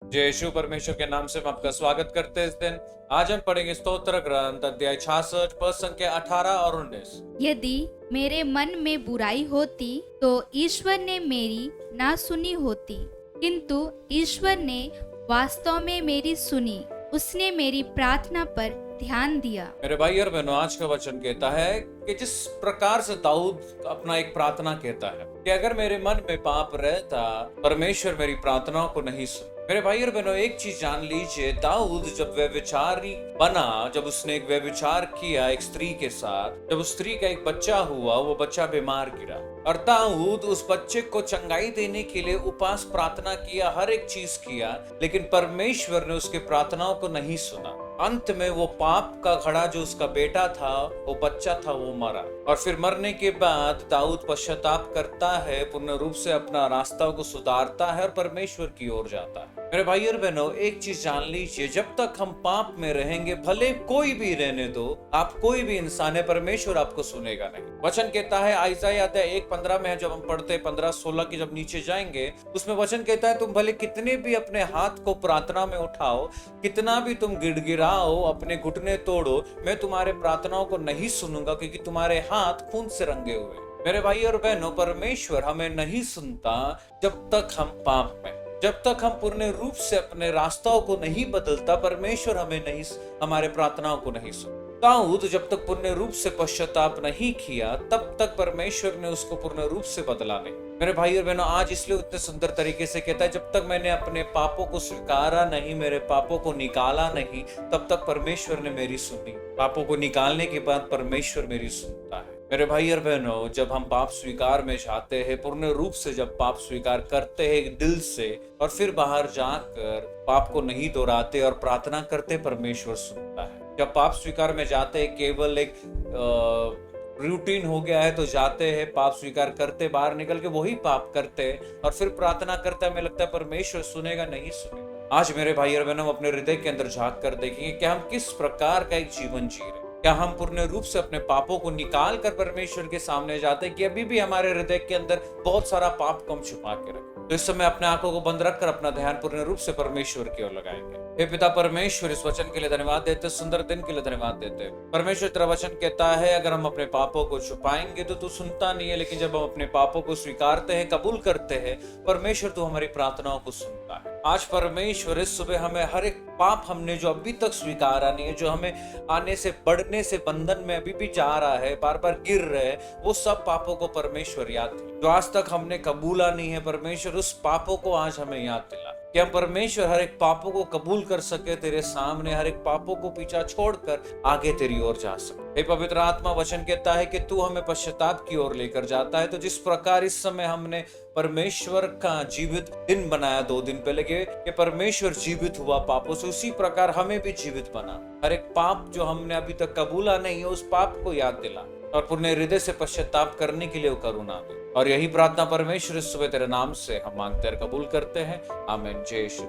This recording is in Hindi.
जय यीशु परमेश्वर के नाम से हम आपका स्वागत करते हैं इस दिन। आज हम पढ़ेंगे स्तोत्र ग्रंथ अध्याय 66 पद संख्या 18 और 19। यदि मेरे मन में बुराई होती तो ईश्वर ने मेरी ना सुनी होती, किंतु ईश्वर ने वास्तव में मेरी सुनी। उसने मेरी प्रार्थना पर ध्यान दिया। मेरे भाई और बहनों, आज का वचन कहता है कि जिस प्रकार से दाऊद अपना एक प्रार्थना कहता है कि अगर मेरे मन में पाप रहता, परमेश्वर मेरी प्रार्थनाओं को नहीं सुन। मेरे भाई और बहनों, एक चीज जान लीजिए, दाऊद जब व्यभिचारी बना, जब उसने एक व्यभिचार किया एक स्त्री के साथ, जब उस स्त्री का एक बच्चा हुआ, वो बच्चा बीमार गिरा और दाऊद उस बच्चे को चंगाई देने के लिए उपवास प्रार्थना किया, हर एक चीज किया, लेकिन परमेश्वर ने उसके प्रार्थनाओं को नहीं सुना। अंत में वो पाप का घड़ा जो उसका बेटा था, वो बच्चा था, वो मरा। और फिर मरने के बाद दाऊद पश्चाताप करता है, पूर्ण रूप से अपना रास्ता को सुधारता है और परमेश्वर की ओर जाता है। मेरे भाई और बहनों, एक चीज जान लीजिए, जब तक हम पाप में रहेंगे, भले कोई भी रहने दो, आप कोई भी इंसान है, परमेश्वर आपको सुनेगा नहीं। वचन कहता है आइज़ाया अध्याय 1:15 में, जब हम पढ़ते हैं 15-16 की जब नीचे जाएंगे, उसमें वचन कहता है तुम भले कितने भी अपने हाथ को प्रार्थना में उठाओ, कितना भी तुम गिड़गिड़ाओ, अपने घुटने तोड़ो, मैं तुम्हारे प्रार्थनाओं को नहीं सुनूंगा, क्योंकि तुम्हारे हाथ खून से रंगे हुए। मेरे भाई और बहनों, परमेश्वर हमें नहीं सुनता जब तक हम पाप में, जब तक हम पूर्ण रूप से अपने रास्ताओं को नहीं बदलता, परमेश्वर हमें नहीं, हमारे प्रार्थनाओं को नहीं सुनता। दाऊद जब तक पूर्ण रूप से पश्चाताप नहीं किया, तब तक परमेश्वर ने उसको पूर्ण रूप से बदला नहीं। मेरे भाई और बहनों, आज इसलिए उतने सुंदर तरीके से कहता है, जब तक मैंने अपने पापों को स्वीकारा नहीं, मेरे पापों को निकाला नहीं, तब तक परमेश्वर ने मेरी सुनी। पापों को निकालने के बाद परमेश्वर मेरी सुनता है। मेरे भाई और बहनों, जब हम पाप स्वीकार में जाते हैं, पूर्ण रूप से जब पाप स्वीकार करते हैं दिल से, और फिर बाहर जाकर पाप को नहीं दोहराते और प्रार्थना करते, परमेश्वर सुनता है। जब पाप स्वीकार में जाते हैं, केवल एक रूटीन हो गया है तो जाते हैं, पाप स्वीकार करते, बाहर निकल के वही पाप करते और फिर प्रार्थना करते, हमें लगता है परमेश्वर सुनेगा, नहीं सुनेगा। आज मेरे भाई और बहनों, अपने हृदय के अंदर झांक कर देखेंगे कि हम किस प्रकार का एक जीवन जी रहे। क्या हम पूर्ण रूप से अपने पापों को निकाल कर परमेश्वर के सामने जाते हैं, कि अभी भी हमारे हृदय के अंदर बहुत सारा पाप को हम छुपा के रखें। तो इस समय अपने आंखों को बंद रखकर अपना ध्यान पूर्ण रूप से परमेश्वर की ओर लगाएंगे। हे पिता परमेश्वर, इस वचन के लिए धन्यवाद देते, सुंदर दिन के लिए धन्यवाद देते। परमेश्वर, तेरा वचन कहता है अगर हम अपने पापों को छुपाएंगे तो तू सुनता नहीं है, लेकिन जब हम अपने पापों को स्वीकारते हैं, कबूल करते हैं, परमेश्वर तू हमारी प्रार्थनाओं को सुनता है। आज परमेश्वर, इस सुबह हमें हर एक पाप हमने जो अभी तक स्वीकारा नहीं है, जो हमें आने से बढ़ने से बंधन में अभी भी जा रहा है, बार बार गिर रहे, वो सब पापों को परमेश्वर याद दिला। जो आज तक हमने कबूला नहीं है, परमेश्वर उस पापों को आज हमें याद दिला, कि हम परमेश्वर हर एक पापों को कबूल कर सके तेरे सामने, हर एक पापों को पीछा छोड़कर आगे तेरी ओर जा सके। हे पवित्र आत्मा, वचन कहता है कि तू हमें पश्चाताप की ओर लेकर जाता है। तो जिस प्रकार इस समय हमने परमेश्वर का जीवित दिन बनाया 2 दिन पहले, कि परमेश्वर जीवित हुआ पापों से, उसी प्रकार हमें भी जीवित बना। हर एक पाप जो हमने अभी तक कबूला नहीं है, उस पाप को याद दिला और पूर्ण हृदय से पश्चाताप करने के लिए करुणा दे। और यही प्रार्थना परमेश्वर इस सुबह तेरे नाम से हम मांगते और कबूल करते हैं। आमीन। जय यीशु।